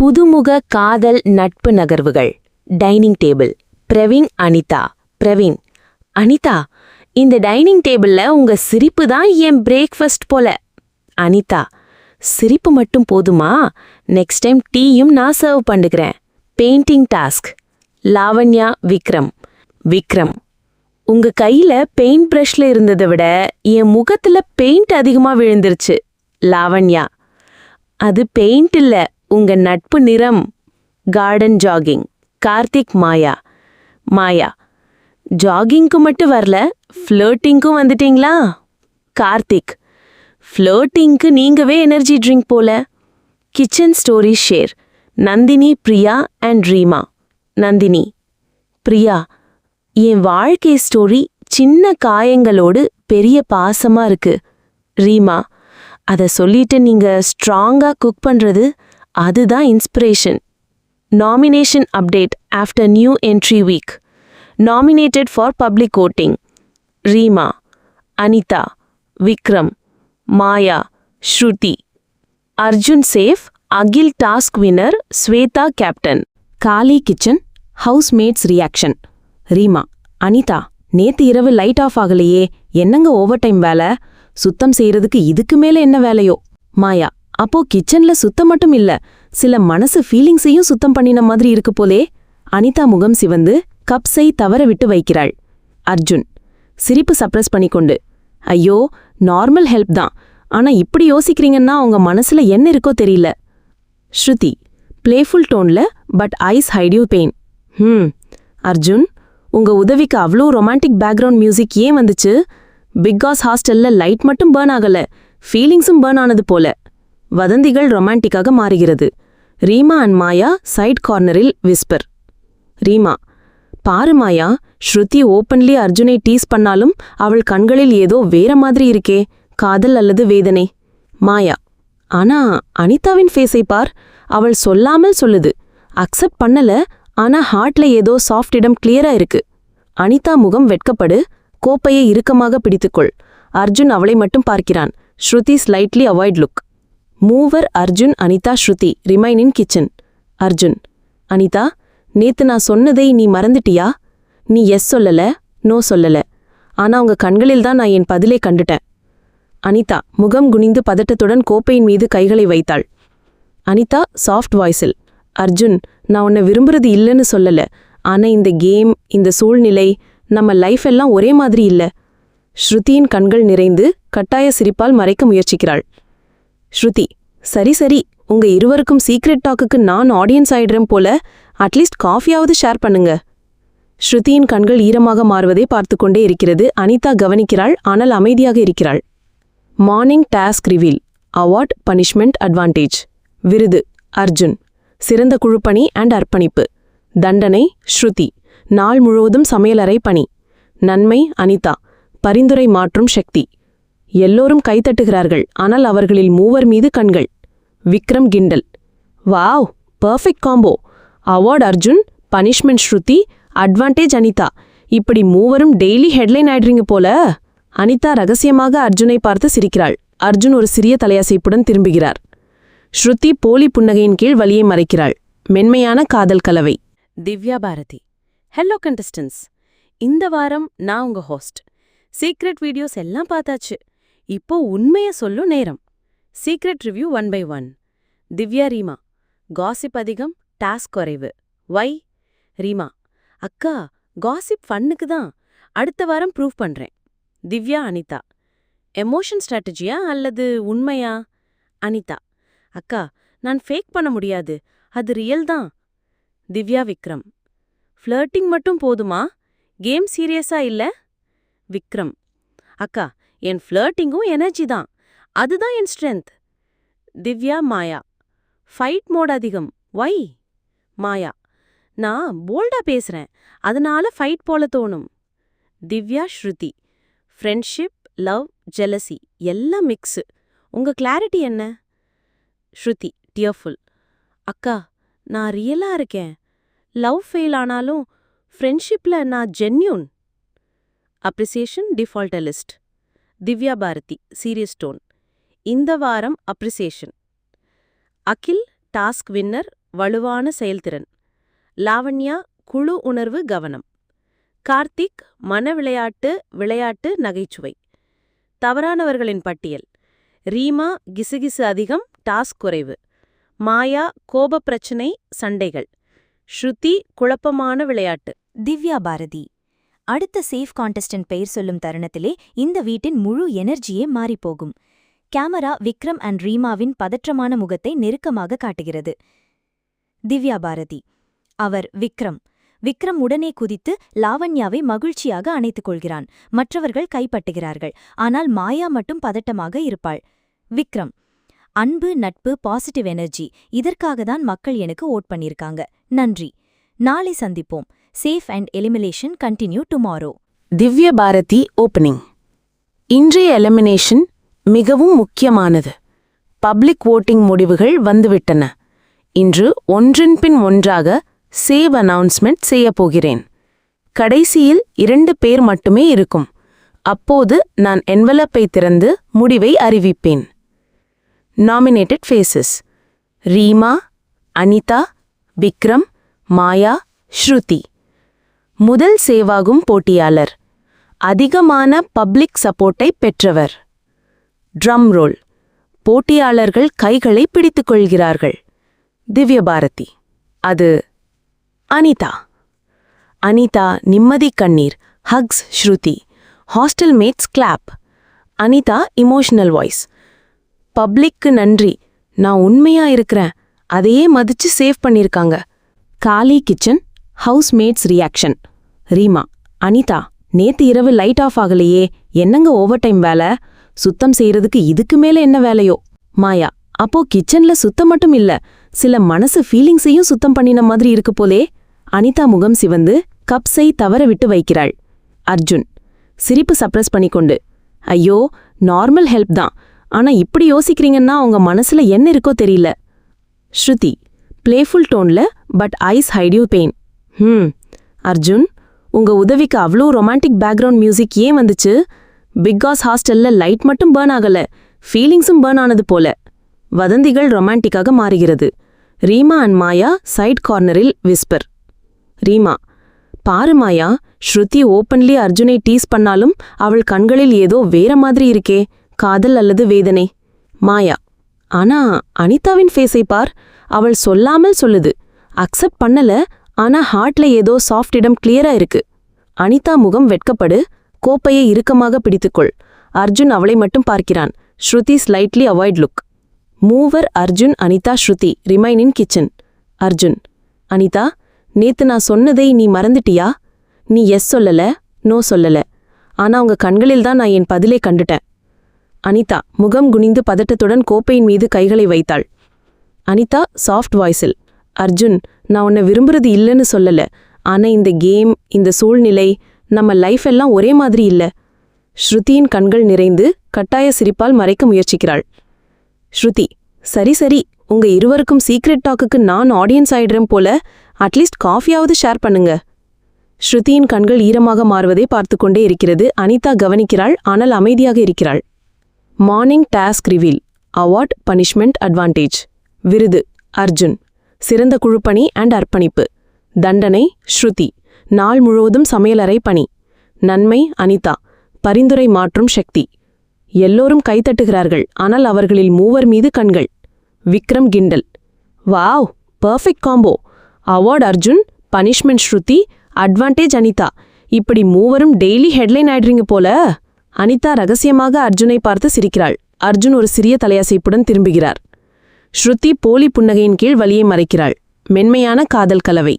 புதுமுக காதல் நட்பு நகர்வுகள். Dining table. பிரவீன், அனிதா. பிரவீன்: அனிதா, இந்த டைனிங் டேபிள்ல உங்க சிரிப்பு தான் என் பிரேக்ஃபாஸ்ட் போல. அனிதா: சிரிப்பு மட்டும் போதுமா? நெக்ஸ்ட் டைம் டீயும் நான் சர்வ் பண்ணுகிறேன். Painting task. லாவண்யா, விக்ரம். விக்ரம்: உங்க கையில பெயிண்ட் பிரஷ்ல இருந்ததை விட என் முகத்துல பெயிண்ட் அதிகமா விழுந்துருச்சு. லாவண்யா: அது பெயிண்ட் இல்ல, உங்க நட்பு நிறம். Garden jogging. கார்த்திக், மாயா. மாயா: ஜாகிங்க்கு மட்டும் வரல, ஃப்ளர்ட்டிங்க்கும் வந்துட்டீங்களா? கார்த்திக்: ஃப்ளர்ட்டிங்க்கு நீங்கவே எனர்ஜி ட்ரிங்க் போல. Kitchen story share. Nandini, Priya and Reema. Nandini: Priya, என் வாழ்க்கை ஸ்டோரி சின்ன காயங்களோடு பெரிய பாசமா இருக்கு. ரீமா: அத சொல்லிட்டு நீங்க ஸ்ட்ராங்கா குக் பண்றது, அதுதான் inspiration. Nomination update after new entry week. Nominated for public voting: Reema, Anitha, Vikram, Maya, Shruti. Arjun safe, Akhil task winner, Shweta captain. காலி kitchen housemates reaction. Reema: Anitha, நேத்து இரவு லைட் ஆஃப் ஆகலையே, என்னங்க ஓவர் டைம் வேலை? சுத்தம் செய்யறதுக்கு இதுக்கு மேல என்ன வேலையோ? மாயா: அப்போ கிச்சன்ல சுத்தம் மட்டும் இல்ல, சில மனசு ஃபீலிங்ஸையும் சுத்தம் பண்ணின மாதிரி இருக்கு போலே. அனிதா முகம் சிவந்து கப்ஸை தவற விட்டு வைக்கிறாள். அர்ஜுன் சிரிப்பு சப்ரஸ் பண்ணிக்கொண்டு: ஐயோ, நார்மல் ஹெல்ப் தான், ஆனா இப்படி யோசிக்கிறீங்கன்னா உங்க மனசுல என்ன இருக்கோ தெரியல. ஸ்ருதி பிளேஃபுல் டோன்ல but eyes hide you pain. Arjun, உங்க உதவிக்கு அவ்வளோ ரொமான்டிக் பேக்ரவுண்ட் மியூசிக் ஏன் வந்துச்சு? பிக்காஸ் ஹாஸ்டல்ல லைட் மட்டும் பர்ன் ஆகல, ஃபீலிங்ஸும் பர்ன் ஆனது போல. வதந்திகள் ரொமான்டிக்காக மாறுகிறது. ரீமா அண்ட் மாயா சைட் கார்னரில் விஸ்பர். ரீமா: பாரு மாயா, ஸ்ருதி ஓப்பன்லி அர்ஜுனை டீஸ் பண்ணாலும் அவள் கண்களில் ஏதோ வேற மாதிரி இருக்கே, காதல் அல்லது வேதனை. மாயா: ஆனா அனிதாவின் ஃபேஸை பார், அவள் சொல்லாமல் சொல்லுது. அக்செப்ட் பண்ணல, ஆனா ஹார்ட்ல ஏதோ சாஃப்ட் இடம் கிளியரா இருக்கு. அனிதா முகம் வெட்கப்படு, கோப்பையை இறுக்கமாக பிடித்துக்கொள். அர்ஜுன் அவளை மட்டும் பார்க்கிறான். Shruti slightly avoid look. மூவர் Arjun, Anitha, Shruti remain in kitchen. Arjun: Anitha, நேத்து நான் சொன்னதை நீ மறந்துட்டியா? நீ எஸ் சொல்லல, நோ சொல்லல, ஆனா உங்க கண்களில் தான் நான் என் பதிலை கண்டுட்டேன். அனிதா முகம் குனிந்து பதட்டத்துடன் கோப்பையின் மீது கைகளை வைத்தாள். அனிதா சாஃப்ட் வாய்ஸில்: அர்ஜுன், நான் உன்னை விரும்புறது இல்லைன்னு சொல்லல, ஆனா இந்த கேம், இந்த சூழ்நிலை, நம்ம லைஃப் எல்லாம் ஒரே மாதிரி இல்ல. ஸ்ருதியின் கண்கள் நிறைந்து கட்டாய சிரிப்பால் மறைக்க முயற்சிக்கிறாள். ஸ்ருதி: சரி சரி, உங்க இருவருக்கும் சீக்ரெட் டாக்குக்கு நான் ஆடியன்ஸ் ஆயிடுறேன் போல, அட்லீஸ்ட் காஃபியாவது ஷேர் பண்ணுங்க. ஸ்ருதியின் கண்கள் ஈரமாக மாறுவதை பார்த்துக்கொண்டே இருக்கிறது. அனிதா கவனிக்கிறாள், ஆனால் அமைதியாக இருக்கிறாள். Morning task reveal. Award, punishment, advantage. விருது: அர்ஜுன், சிறந்த குழுப்பணி அண்ட் அர்ப்பணிப்பு. தண்டனை: ஸ்ருதி, நாள் முழுவதும் சமையலறை பணி. நன்மை: அனிதா, பரிந்துரை மாற்றும் சக்தி. எல்லோரும் கைத்தட்டுகிறார்கள், ஆனால் அவர்களில் மூவர் மீது கண்கள். விக்ரம் கிண்டல்: wow, perfect combo. Award Arjun, punishment Shruti, advantage Anitha. இப்படி மூவரும் டெய்லி ஹெட்லைன் ஆயிடுறீங்க போல. அனிதா ரகசியமாக அர்ஜுனை பார்த்து சிரிக்கிறாள். அர்ஜுன் ஒரு சிறிய தலையசைப்புடன் திரும்புகிறார். ஸ்ருதி போலி புன்னகையின் கீழ் வலியை மறைக்கிறாள். மென்மையான காதல் கலவை. திவ்யா பாரதி. ஹலோ கண்டஸ்டன்ஸ், இந்த வாரம் நான் உங்க ஹோஸ்ட். சீக்ரெட் வீடியோஸ் எல்லாம் பார்த்தாச்சு. இப்போ உண்மைய சொல்லும் நேரம். Secret review 1 by 1. Divya, Reema: gossip அதிகம், டாஸ்க் குறைவு. வை? ரீமா: அக்கா, காசிப் ஃபன்னுக்கு தான், அடுத்த வாரம் ப்ரூவ் பண்றேன். திவ்யா, அனிதா: எமோஷன் ஸ்ட்ராட்டஜியா அல்லது உண்மையா? அனிதா: அக்கா, நான் ஃபேக் பண்ண முடியாது, அது ரியல் தான். திவ்யா, விக்ரம்: ஃப்ளர்ட்டிங் மட்டும் போதுமா? கேம் சீரியஸா இல்ல? விக்ரம்: அக்கா, என் ஃப்ளர்ட்டிங்கும் எனர்ஜி தான், அதுதான் என் ஸ்ட்ரென்த். திவ்யா, மாயா: ஃபைட் மோட் அதிகம். வை? மாயா: நான் போல்டா பேசுறேன், அதனால ஃபைட் போல தோணும். திவ்யா, ஸ்ருதி: ஃப்ரெண்ட்ஷிப், லவ், ஜெலசி எல்லாம் மிக்ஸு. உங்க கிளாரிட்டி என்ன? ஸ்ருதி டியர்ஃபுல்: அக்கா, நான் ரியலா இருக்கேன். லவ் ஃபெயில் ஆனாலும் ஃப்ரெண்ட்ஷிப்ல நான் genuine. Appreciation default list. Divya Bharathi serious tone. இந்த வாரம் அப்ரிசியேஷன். அகில் டாஸ்க் வின்னர், வலுவான செயல்திறன். லாவண்யா குழு உணர்வு கவனம். கார்த்திக் மன விளையாட்டு விளையாட்டு நகைச்சுவை. தவறானவர்களின் பட்டியல். ரீமா கிசுகிசு அதிகம் டாஸ்க் குறைவு. மாயா கோபப் பிரச்சனை சண்டைகள். ஸ்ருதி குழப்பமான விளையாட்டு. திவ்யா பாரதி அடுத்த சேஃப் கான்டெஸ்டன்ட் பெயர் சொல்லும் தருணத்திலே இந்த வீட்டின் முழு எனர்ஜியே மாறிப்போகும். கேமரா விக்ரம் அண்ட் ரீமாவின் பதற்றமான முகத்தை நெருக்கமாக காட்டுகிறது. திவ்யா பாரதி அவர் விக்ரம். விக்ரம் உடனே குதித்து லாவண்யாவை மகிழ்ச்சியாக அணைத்துக் கொள்கிறான். மற்றவர்கள் கைப்பட்டுகிறார்கள். ஆனால் மாயா மட்டும் பதட்டமாக இருப்பாள். விக்ரம் அன்பு நட்பு பாசிட்டிவ் எனர்ஜி, இதற்காக தான் மக்கள் எனக்கு ஓட் பண்ணியிருக்காங்க. நன்றி. நாளை சந்திப்போம். Safe and elimination continue tomorrow. திவ்ய பாரதி ஓப்பனிங். இன்றைய எலிமினேஷன் மிகவும் முக்கியமானது. பப்ளிக் வோட்டிங் முடிவுகள் வந்துவிட்டன. இன்று ஒன்றின் பின் ஒன்றாக சேவ் அனௌன்ஸ்மெண்ட் செய்யப்போகிறேன். கடைசியில் 2 பேர் மட்டுமே இருக்கும். அப்போது நான் என்வலப்பை திறந்து முடிவை அறிவிப்பேன். Nominated faces: Reema, Anitha, Vikram, Maya, Shruti. முதல் சேவாகும் போட்டியாளர், அதிகமான பப்ளிக் சப்போர்ட்டை பெற்றவர். Drum roll. போட்டியாளர்கள் கைகளை பிடித்துக் கொள்கிறார்கள். திவ்ய பாரதி. அது அனிதா. அனிதா நிம்மதி கண்ணீர் hugs Shruti. Hostel mates clap. Anitha emotional voice. பப்ளிக்கு நன்றி, நான் உண்மையா இருக்கிறேன், அதையே மதிச்சு சேவ் பண்ணிருக்காங்க. காலி kitchen housemates reaction. Reema Anitha நேத்து இரவு லைட் ஆஃப் ஆகலையே, என்னங்க ஓவர் டைம் வேலை? சுத்தம் செய்யறதுக்கு இதுக்கு மேல என்ன வேலையோ? மாயா அப்போ கிச்சன்ல சுத்தம் மட்டும் இல்ல, சில மனசு ஃபீலிங்ஸையும் சுத்தம் பண்ணின மாதிரி இருக்கு போலே. அனிதா முகம் சிவந்து கப்ஸை தவற விட்டு வைக்கிறாள். அர்ஜுன் சிரிப்பு சப்ரஸ் பண்ணிக்கொண்டு, ஐயோ நார்மல் ஹெல்ப் தான், ஆனா இப்படி யோசிக்கிறீங்கன்னா உங்க மனசுல என்ன இருக்கோ தெரியல. ஸ்ருதி பிளேஃபுல் டோன்ல but eyes hide you pain. Arjun உங்க உதவிக்கு அவ்வளோ ரொமான்டிக் பேக்ரவுண்ட் மியூசிக் ஏன் வந்துச்சு? பிக்காஸ் ஹாஸ்டல்ல லைட் மட்டும் பர்ன் ஆகல, ஃபீலிங்ஸும் பர்ன் ஆனது போல. வதந்திகள் ரொமான்டிக்காக மாறுகிறது. ரீமா அண்ட் மாயா சைட் கார்னரில் விஸ்பர். ரீமா பாரு மாயா, ஸ்ருதி ஓப்பன்லி அர்ஜுனை டீஸ் பண்ணாலும் அவள் கண்களில் ஏதோ வேற மாதிரி இருக்கே, காதல் அல்லது வேதனை. மாயா ஆனா அனிதாவின் ஃபேஸை பார், அவள் சொல்லாமல் சொல்லுது. அக்செப்ட் பண்ணல, ஆனா ஹார்ட்ல ஏதோ சாஃப்ட் இடம் கிளியரா இருக்கு. அனிதா முகம் வெட்கப்படு, கோப்பையை இறுக்கமாக பிடித்துக்கொள். அர்ஜுன் அவளை மட்டும் பார்க்கிறான். Shruti slightly avoid look. மூவர் Arjun Anitha Shruti remain in kitchen. Arjun Anitha நேத்து நான் சொன்னதை நீ மறந்துட்டியா? நீ எஸ் சொல்லல, நோ சொல்லல, ஆனா உங்க கண்களில்தான் நான் என் பதிலை கண்டுட்டேன். அனிதா முகம் குனிந்து பதட்டத்துடன் கோப்பையின் மீது கைகளை வைத்தாள். அனிதா சாஃப்ட் வாய்ஸில், அர்ஜுன் நான் உன்னை விரும்புறது இல்லைன்னு சொல்லல, ஆனா இந்த கேம், இந்த சூழ்நிலை, நம்ம லைஃப் எல்லாம் ஒரே மாதிரி இல்ல. ஸ்ருதியின் கண்கள் நிறைந்து கட்டாய சிரிப்பால் மறைக்க முயற்சிக்கிறாள். ஸ்ருதி சரி சரி, உங்க இருவருக்கும் சீக்ரெட் டாக்குக்கு நான் ஆடியன்ஸ் ஆயிடுறேன் போல, அட்லீஸ்ட் காஃபியாவது ஷேர் பண்ணுங்க. ஸ்ருதியின் கண்கள் ஈரமாக மாறுவதை பார்த்துக்கொண்டே இருக்கிறது. அனிதா கவனிக்கிறாள், ஆனால் அமைதியாக இருக்கிறாள். Morning task reveal. Award punishment advantage. விருது அர்ஜுன், சிறந்த குழுப்பணி அண்ட் அர்ப்பணிப்பு. தண்டனை ஸ்ருதி, நாள் முழுவதும் சமையலறை பணி. நன்மை அனிதா, பரிந்துரை மாற்றும் சக்தி. எல்லோரும் கைத்தட்டுகிறார்கள், ஆனால் அவர்களில் மூவர் மீது கண்கள். விக்ரம் கிண்டல், wow perfect combo. Award Arjun, punishment Shruti, advantage Anitha. இப்படி மூவரும் டெய்லி ஹெட்லைன் ஆயிடுறீங்க போல. அனிதா ரகசியமாக அர்ஜுனை பார்த்து சிரிக்கிறாள். அர்ஜுன் ஒரு சிறிய தலையசைப்புடன் திரும்புகிறார். ஸ்ருதி போலி புன்னகையின் கீழ் வலியை மறைக்கிறாள். மென்மையான காதல் கலவை.